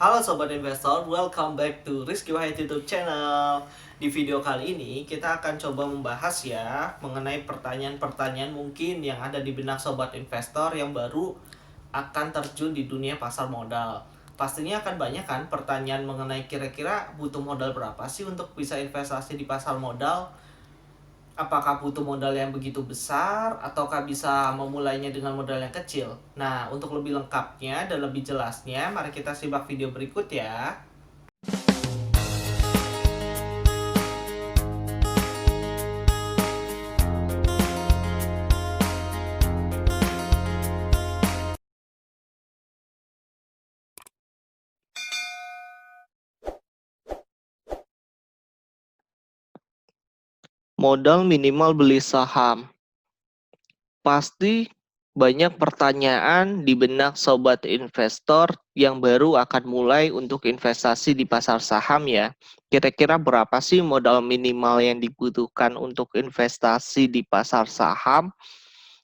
Halo Sobat Investor, welcome back to Rizky Wahid YouTube channel. Di video kali ini kita akan coba membahas ya mengenai pertanyaan-pertanyaan mungkin yang ada di benak Sobat Investor yang baru akan terjun di dunia pasar modal. Pastinya akan banyak kan pertanyaan mengenai kira-kira butuh modal berapa sih untuk bisa investasi di pasar modal? Apakah butuh modal yang begitu besar ataukah bisa memulainya dengan modal yang kecil? Nah, untuk lebih lengkapnya dan lebih jelasnya, mari kita simak video berikut ya. Modal minimal beli saham. Pasti banyak pertanyaan di benak sobat investor yang baru akan mulai untuk investasi di pasar saham ya. Kira-kira berapa sih modal minimal yang dibutuhkan untuk investasi di pasar saham?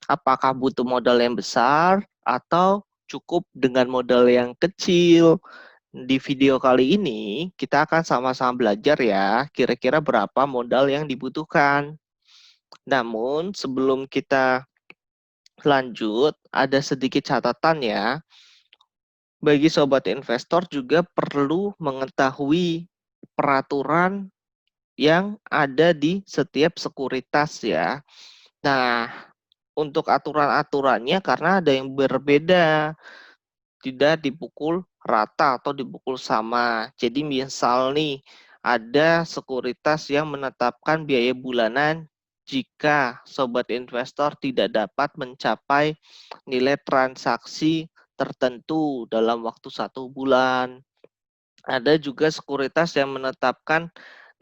Apakah butuh modal yang besar atau cukup dengan modal yang kecil? Di video kali ini kita akan sama-sama belajar ya, kira-kira berapa modal yang dibutuhkan. Namun sebelum kita lanjut, ada sedikit catatan ya. Bagi sobat investor juga perlu mengetahui peraturan yang ada di setiap sekuritas ya. Nah, untuk aturan-aturannya karena ada yang berbeda, tidak dipukul rata atau dipukul sama. Jadi misal nih, ada sekuritas yang menetapkan biaya bulanan jika sobat investor tidak dapat mencapai nilai transaksi tertentu dalam waktu 1 bulan. Ada juga sekuritas yang menetapkan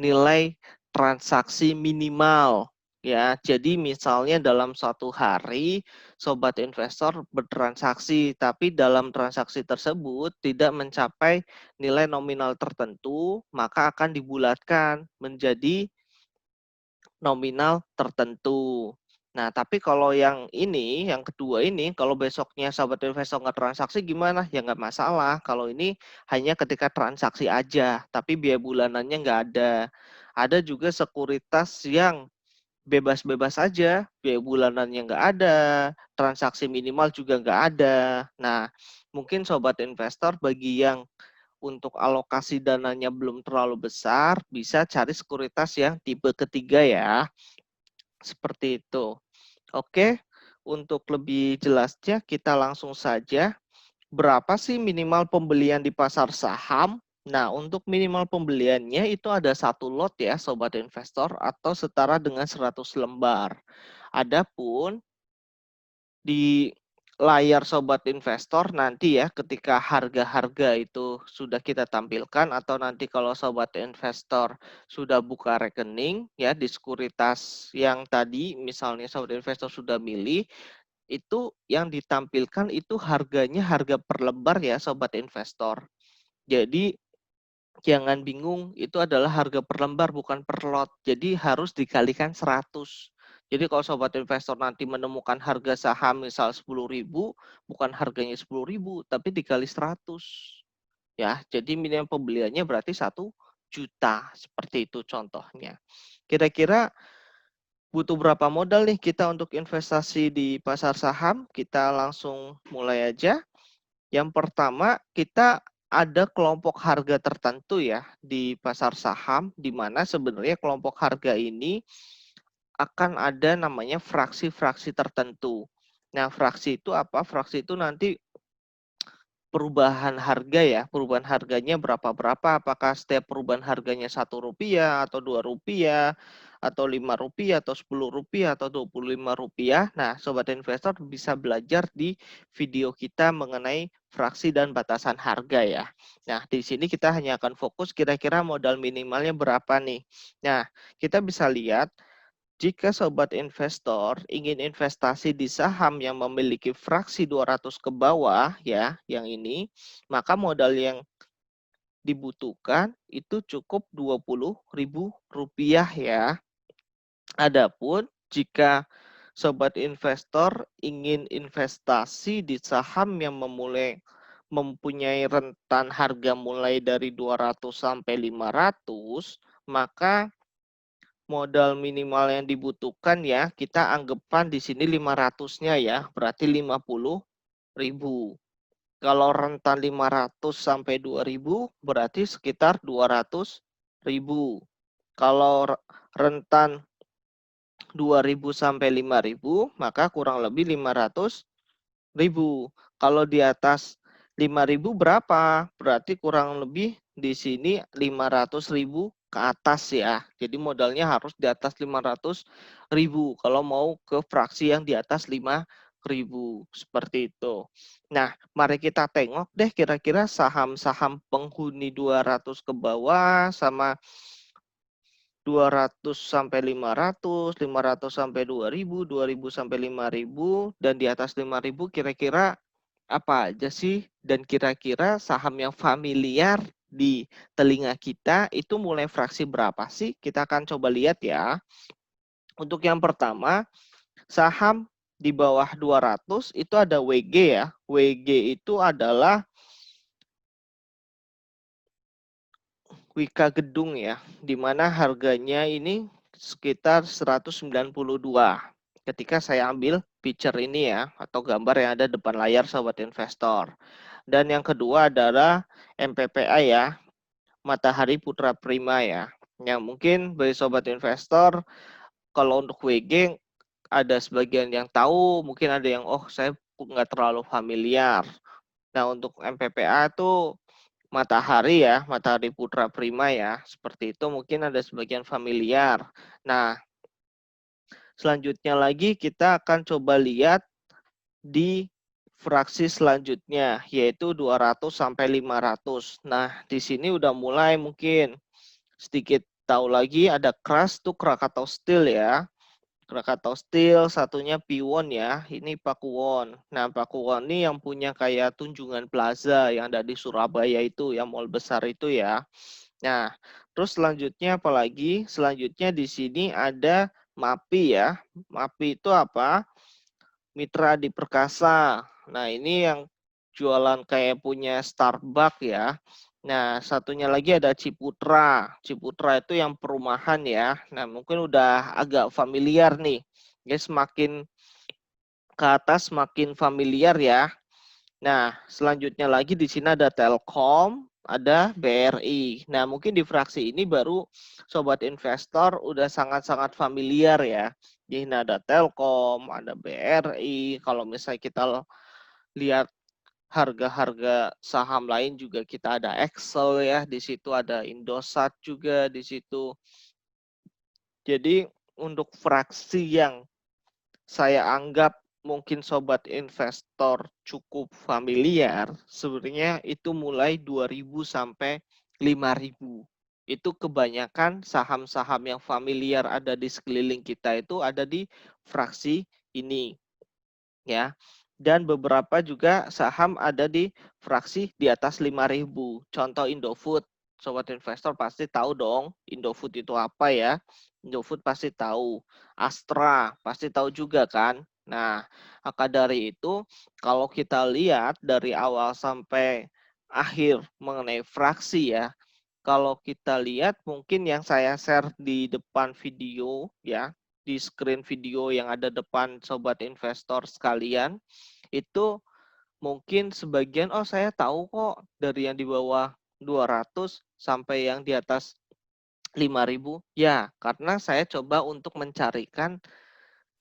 nilai transaksi minimal. Ya, jadi misalnya dalam 1 hari, sobat investor bertransaksi, tapi dalam transaksi tersebut tidak mencapai nilai nominal tertentu, maka akan dibulatkan menjadi nominal tertentu. Nah, tapi kalau yang ini, yang kedua ini, kalau besoknya sahabat investor nggak transaksi gimana? Ya nggak masalah. Kalau ini hanya ketika transaksi aja, tapi biaya bulanannya nggak ada. Ada juga sekuritas yang bebas-bebas aja, biaya bulanannya nggak ada, transaksi minimal juga nggak ada. Nah, mungkin sobat investor bagi yang untuk alokasi dananya belum terlalu besar, bisa cari sekuritas yang tipe ketiga ya. Seperti itu. Oke, untuk lebih jelasnya kita langsung saja. Berapa sih minimal pembelian di pasar saham? Nah, untuk minimal pembeliannya itu ada 1 lot ya, sobat investor, atau setara dengan 100 lembar. Adapun di layar sobat investor nanti ya ketika harga-harga itu sudah kita tampilkan atau nanti kalau sobat investor sudah buka rekening ya di sekuritas yang tadi misalnya sobat investor sudah milih itu yang ditampilkan itu harganya harga per lembar ya sobat investor. Jadi jangan bingung, itu adalah harga per lembar bukan per lot. Jadi harus dikalikan 100. Jadi kalau sobat investor nanti menemukan harga saham misal 10.000, bukan harganya 10.000, tapi dikali 100. Ya, jadi minimum pembeliannya berarti 1 juta. Seperti itu contohnya. Kira-kira butuh berapa modal nih kita untuk investasi di pasar saham? Kita langsung mulai aja. Yang pertama, kita ada kelompok harga tertentu ya di pasar saham, di mana sebenarnya kelompok harga ini akan ada namanya fraksi-fraksi tertentu. Nah, fraksi itu apa? Fraksi itu nanti perubahan harga ya, perubahan harganya berapa-berapa, apakah setiap perubahan harganya Rp1 atau Rp2 atau Rp5 atau Rp10 atau Rp25. Nah, sobat investor bisa belajar di video kita mengenai fraksi dan batasan harga ya. Nah, di sini kita hanya akan fokus kira-kira modal minimalnya berapa nih. Nah, kita bisa lihat jika sobat investor ingin investasi di saham yang memiliki fraksi 200 ke bawah ya, yang ini, maka modal yang dibutuhkan itu cukup Rp20.000 ya. Adapun jika sobat investor ingin investasi di saham yang mempunyai rentan harga mulai dari 200 sampai 500, maka modal minimal yang dibutuhkan ya, kita anggapan di sini 500-nya ya, berarti 50.000. Kalau rentan 500 sampai 2.000 berarti sekitar 200.000. Kalau rentan 2.000 sampai 5.000 maka kurang lebih 500.000. Kalau di atas 5.000 berapa? Berarti kurang lebih di sini 500.000 ke atas ya. Jadi modalnya harus di atas 500.000 kalau mau ke fraksi yang di atas 5.000 seperti itu. Nah, mari kita tengok deh kira-kira saham-saham penghuni 200 ke bawah sama 200 sampai 500, 500 sampai 2.000, 2.000 sampai 5.000, dan di atas 5.000 kira-kira apa aja sih? Dan kira-kira saham yang familiar di telinga kita itu mulai fraksi berapa sih? Kita akan coba lihat ya. Untuk yang pertama, saham di bawah 200 itu ada WG ya. WG itu adalah Wika Gedung ya, di mana harganya ini sekitar 192. Ketika saya ambil picture ini ya, atau gambar yang ada depan layar Sobat Investor. Dan yang kedua adalah MPPA ya, Matahari Putra Prima ya. Yang mungkin bagi Sobat Investor, kalau untuk WG ada sebagian yang tahu, mungkin ada yang, oh saya nggak terlalu familiar. Nah untuk MPPA itu Matahari ya, Matahari Putra Prima ya, seperti itu mungkin ada sebagian familiar. Nah, selanjutnya lagi kita akan coba lihat di fraksi selanjutnya, yaitu 200 sampai 500. Nah, di sini udah mulai mungkin sedikit tahu lagi ada Crush tuh Krakatau Steel ya. Krakatau Steel, satunya Piwon ya, ini Pakuwon. Nah, Pakuwon ini yang punya kayak Tunjungan Plaza yang ada di Surabaya itu, yang mall besar itu ya. Nah, terus selanjutnya apalagi? Selanjutnya di sini ada MAPI ya. MAPI itu apa? Mitra Adi Perkasa. Nah, ini yang jualan kayak punya Starbucks ya. Nah, satunya lagi ada Ciputra. Ciputra itu yang perumahan ya. Nah, mungkin udah agak familiar nih. Ya, semakin ke atas semakin familiar ya. Nah, selanjutnya lagi di sini ada Telkom, ada BRI. Nah, mungkin di fraksi ini baru sobat investor udah sangat-sangat familiar ya. Di sini ada Telkom, ada BRI. Kalau misalnya kita lihat harga-harga saham lain juga kita ada Excel ya, di situ ada Indosat juga di situ. Jadi untuk fraksi yang saya anggap mungkin sobat investor cukup familiar, sebenarnya itu mulai 2.000 sampai 5.000. Itu kebanyakan saham-saham yang familiar ada di sekeliling kita itu ada di fraksi ini ya. Dan beberapa juga saham ada di fraksi di atas 5.000. Contoh Indofood. Sobat investor pasti tahu dong Indofood itu apa ya. Indofood pasti tahu. Astra pasti tahu juga kan. Nah, maka dari itu kalau kita lihat dari awal sampai akhir mengenai fraksi ya, kalau kita lihat mungkin yang saya share di depan video ya, di screen video yang ada depan sobat investor sekalian, itu mungkin sebagian, oh saya tahu kok dari yang di bawah 200 sampai yang di atas 5.000. Ya, karena saya coba untuk mencarikan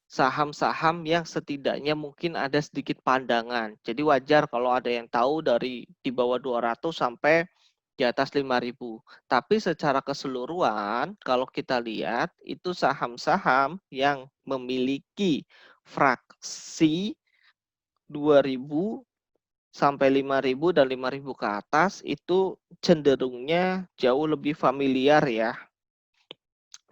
saham-saham yang setidaknya mungkin ada sedikit pandangan. Jadi wajar kalau ada yang tahu dari di bawah 200 sampai di atas 5.000. Tapi secara keseluruhan kalau kita lihat itu saham-saham yang memiliki fraksi 2.000 sampai 5.000 dan 5.000 ke atas itu cenderungnya jauh lebih familiar ya.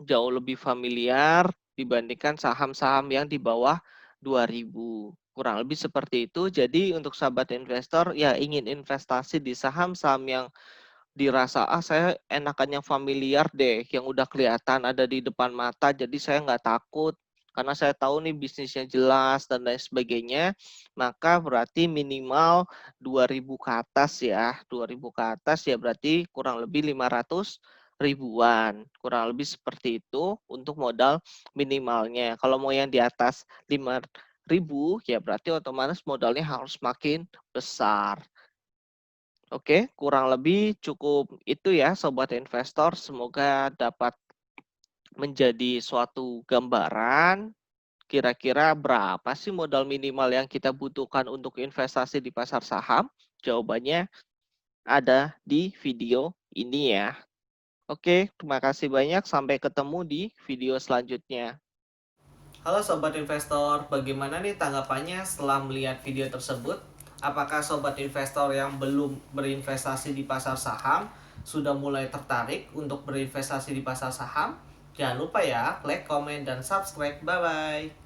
Jauh lebih familiar dibandingkan saham-saham yang di bawah 2.000. Kurang lebih seperti itu. Jadi untuk sahabat investor ya ingin investasi di saham-saham yang dirasa saya enakan yang familiar deh, yang udah kelihatan ada di depan mata, jadi saya nggak takut karena saya tahu nih bisnisnya jelas dan lain sebagainya, maka berarti minimal 2.000 ke atas ya. 2.000 ke atas ya berarti kurang lebih 500 ribuan. Kurang lebih seperti itu untuk modal minimalnya. Kalau mau yang di atas 5.000 ya berarti otomatis modalnya harus makin besar. Oke, kurang lebih cukup itu ya sobat investor. Semoga dapat menjadi suatu gambaran kira-kira berapa sih modal minimal yang kita butuhkan untuk investasi di pasar saham? Jawabannya ada di video ini ya. Oke, terima kasih banyak. Sampai ketemu di video selanjutnya. Halo Sobat Investor, bagaimana nih tanggapannya setelah melihat video tersebut? Apakah Sobat Investor yang belum berinvestasi di pasar saham sudah mulai tertarik untuk berinvestasi di pasar saham? Jangan lupa ya, like, komen, dan subscribe. Bye-bye.